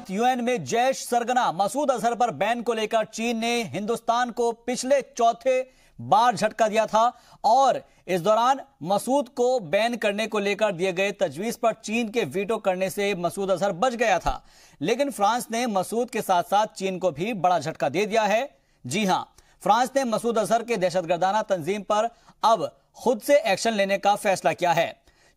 साथ यूएन में जैश सरगना मसूद अजहर पर बैन को लेकर चीन ने हिंदुस्तान को पिछले चौथे बार झटका दिया था और इस दौरान मसूद को बैन करने को लेकर दिए गए तजवीज पर चीन के वीटो करने से मसूद अजहर बच गया था। लेकिन फ्रांस ने मसूद के साथ साथ चीन को भी बड़ा झटका दे दिया है। जी हां, फ्रांस ने मसूद अजहर के दहशतगर्दाना तंजीम पर अब खुद से एक्शन लेने का फैसला किया है।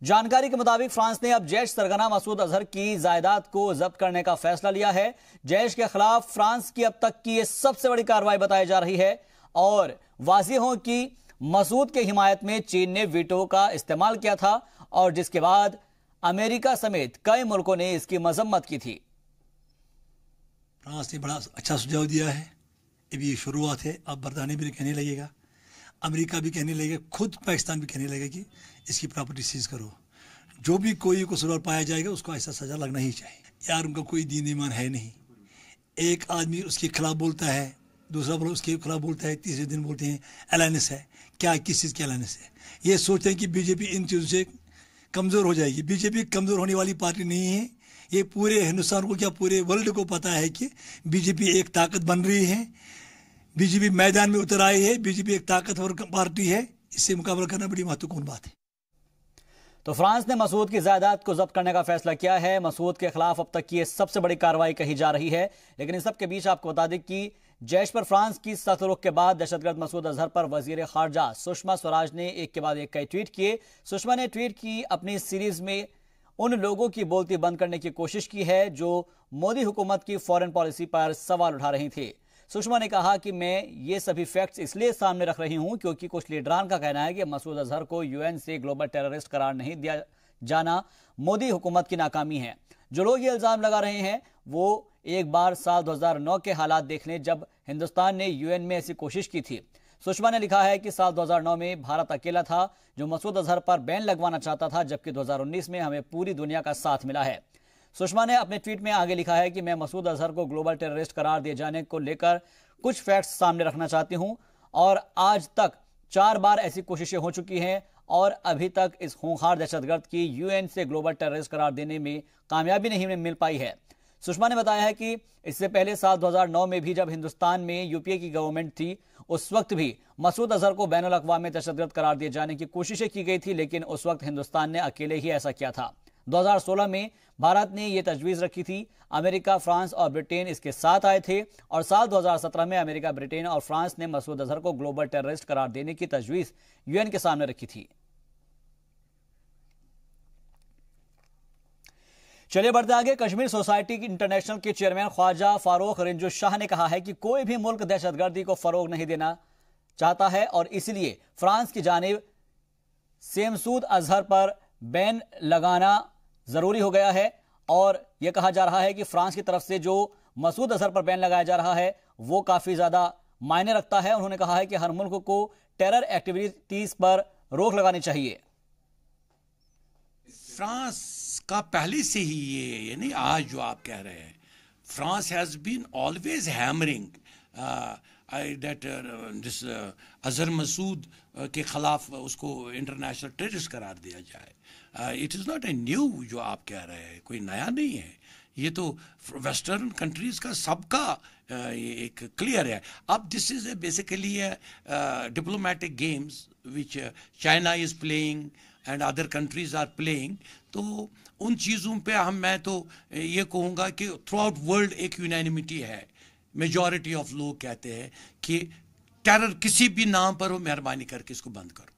जानकारी के मुताबिक फ्रांस ने अब जैश सरगना मसूद अजहर की जायदाद को जब्त करने का फैसला लिया है। जैश के खिलाफ फ्रांस की अब तक की यह सबसे बड़ी कार्रवाई बताई जा रही है और वाज़ेह हो कि मसूद के हिमायत में चीन ने वीटो का इस्तेमाल किया था और जिसके बाद अमेरिका समेत कई मुल्कों ने इसकी मजम्मत की थी। फ्रांस ने बड़ा अच्छा सुझाव दिया है। अभी शुरुआत है, अब बरतानिया भी कहने लगेगा, अमेरिका भी कहने लगेगा, खुद पाकिस्तान भी कहने लगेगा कि इसकी प्रॉपर्टी सीज करो। जो भी कोई कसूरवार पाया जाएगा उसको ऐसा सजा लगना ही चाहिए। यार उनका कोई दीन ईमान है नहीं। एक आदमी उसके खिलाफ बोलता है, दूसरा बोलो उसके खिलाफ बोलता है, तीसरे दिन बोलते हैं अलायंस है। क्या किस चीज़ की अलायंस है? ये सोचते हैं कि बीजेपी इन चीज़ों से कमज़ोर हो जाएगी। बीजेपी कमज़ोर होने वाली पार्टी नहीं है। ये पूरे हिंदुस्तान को क्या पूरे वर्ल्ड को पता है कि बीजेपी एक ताकत बन रही है। बीजेपी मैदान में उतर आई है। बीजेपी एक ताकतवर पार्टी है। इससे मुकाबला करना बड़ी महत्वपूर्ण बात है। तो फ्रांस ने मसूद की जायदाद को जब्त करने का फैसला किया है। मसूद के खिलाफ अब तक की यह सबसे बड़ी कार्रवाई कही जा रही है। लेकिन इन सब के बीच आपको बता दें कि जैश पर फ्रांस की सख्त रुख के बाद दहशतगर्द मसूद अजहर पर वजीर खारजा सुषमा स्वराज ने एक के बाद एक कई ट्वीट किए। सुषमा ने ट्वीट की अपनी सीरीज में उन लोगों की बोलती बंद करने की कोशिश की है जो मोदी हुकूमत की फॉरेन पॉलिसी पर सवाल उठा रही थी। सुषमा ने कहा कि मैं ये सभी फैक्ट्स इसलिए सामने रख रही हूं क्योंकि कुछ लीडरान का कहना है कि मसूद अजहर को यूएन से ग्लोबल टेररिस्ट करार नहीं दिया जाना मोदी हुकूमत की नाकामी है। जो लोग ये इल्जाम लगा रहे हैं वो एक बार साल 2009 के हालात देख लें जब हिंदुस्तान ने यूएन में ऐसी कोशिश की थी। सुषमा ने लिखा है कि साल 2009 में भारत अकेला था जो मसूद अजहर पर बैन लगवाना चाहता था, जबकि 2019 में हमें पूरी दुनिया का साथ मिला है। सुषमा ने अपने ट्वीट में आगे लिखा है कि मैं मसूद अजहर को ग्लोबल टेररिस्ट करार दिए जाने को लेकर कुछ फैक्ट्स सामने रखना चाहती हूं और आज तक 4 बार ऐसी कोशिशें हो चुकी हैं और अभी तक इस खूंखार दहशतगर्द की यूएन से ग्लोबल टेररिस्ट करार देने में कामयाबी नहीं मिल पाई है। सुषमा ने बताया है कि इससे पहले साल 2009 में भी जब हिंदुस्तान में यूपीए की गवर्नमेंट थी उस वक्त भी मसूद अजहर को बैनुल अक़वामी दहशतगर्द करार दिए जाने की कोशिशें की गई थी, लेकिन उस वक्त हिंदुस्तान ने अकेले ही ऐसा किया था। 2016 में भारत ने यह तजवीज़ रखी थी। अमेरिका, फ्रांस और ब्रिटेन इसके साथ आए थे और साल 2017 में अमेरिका, ब्रिटेन और फ्रांस ने मसूद अजहर को ग्लोबल टेररिस्ट करार देने की तजवीज़ यूएन के सामने रखी थी। चलिए बढ़ते आगे। कश्मीर सोसाइटी इंटरनेशनल के चेयरमैन ख्वाजा फारूक रिंजू शाह ने कहा है कि कोई भी मुल्क दहशतगर्दी को फरोग नहीं देना चाहता है और इसलिए फ्रांस की जानिब मसूद अजहर पर बैन लगाना जरूरी हो गया है और यह कहा जा रहा है कि फ्रांस की तरफ से जो मसूद अजहर पर बैन लगाया जा रहा है वो काफी ज्यादा मायने रखता है। उन्होंने कहा है कि हर मुल्क को टेरर एक्टिविटीज पर रोक लगानी चाहिए। फ्रांस का पहले से ही ये नहीं, आज जो आप कह रहे हैं, France has been always hammering that this Azhar Masood के खिलाफ उसको इंटरनेशनल टेररिस्ट करार दिया जाए। It is not a new, जो आप कह रहे हैं कोई नया नहीं है। ये तो वेस्टर्न कंट्रीज का सबका एक क्लियर है। अब this is basically diplomatic games which China is playing and other countries are playing. तो उन चीज़ों पे मैं तो ये कहूँगा कि थ्रू आउट वर्ल्ड एक यूनानिमिटी है। मेजॉरिटी ऑफ लोग कहते हैं कि टेरर किसी भी नाम पर हो, मेहरबानी करके इसको बंद करो।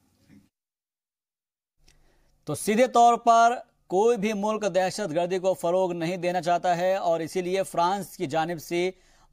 तो सीधे तौर पर कोई भी मुल्क दहशतगर्दी को फरोग नहीं देना चाहता है और इसीलिए फ्रांस की जानिब से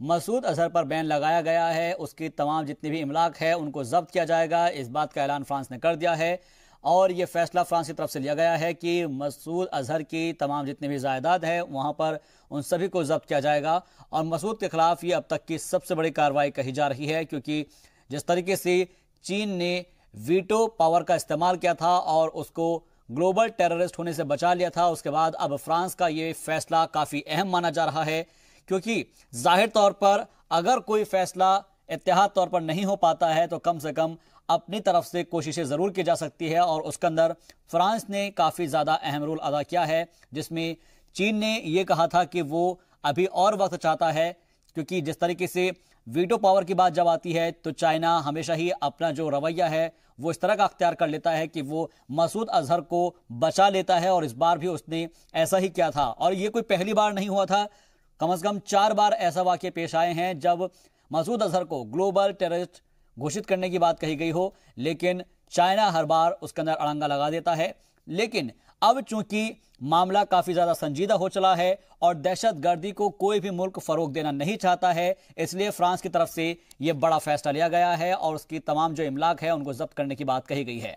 मसूद अजहर पर बैन लगाया गया है। उसकी तमाम जितनी भी इमलाक है उनको जब्त किया जाएगा। इस बात का ऐलान फ्रांस ने कर दिया है और यह फैसला फ्रांस की तरफ से लिया गया है कि मसूद अजहर की तमाम जितनी भी जायदाद है वहां पर उन सभी को जब्त किया जाएगा। और मसूद के खिलाफ ये अब तक की सबसे बड़ी कार्रवाई कही जा रही है क्योंकि जिस तरीके से चीन ने वीटो पावर का इस्तेमाल किया था और उसको ग्लोबल टेररिस्ट होने से बचा लिया था, उसके बाद अब फ्रांस का ये फैसला काफी अहम माना जा रहा है क्योंकि जाहिर तौर पर अगर कोई फैसला इत्तेहाद तौर पर नहीं हो पाता है तो कम से कम अपनी तरफ से कोशिशें जरूर की जा सकती है और उसके अंदर फ्रांस ने काफी ज्यादा अहम रोल अदा किया है, जिसमें चीन ने यह कहा था कि वो अभी और वक्त चाहता है, क्योंकि जिस तरीके से वीटो पावर की बात जब आती है तो चाइना हमेशा ही अपना जो रवैया है वो इस तरह का अख्तियार कर लेता है कि वो मसूद अजहर को बचा लेता है, और इस बार भी उसने ऐसा ही किया था। और ये कोई पहली बार नहीं हुआ था, कम से कम 4 बार ऐसा वाकये पेश आए हैं जब मसूद अजहर को ग्लोबल टेररिस्ट घोषित करने की बात कही गई हो, लेकिन चाइना हर बार उसके अंदर अड़ंगा लगा देता है। लेकिन अब चूंकि मामला काफी ज्यादा संजीदा हो चला है और दहशतगर्दी को कोई भी मुल्क फरोग देना नहीं चाहता है, इसलिए फ्रांस की तरफ से यह बड़ा फैसला लिया गया है और उसकी तमाम जो इमलाक है उनको जब्त करने की बात कही गई है।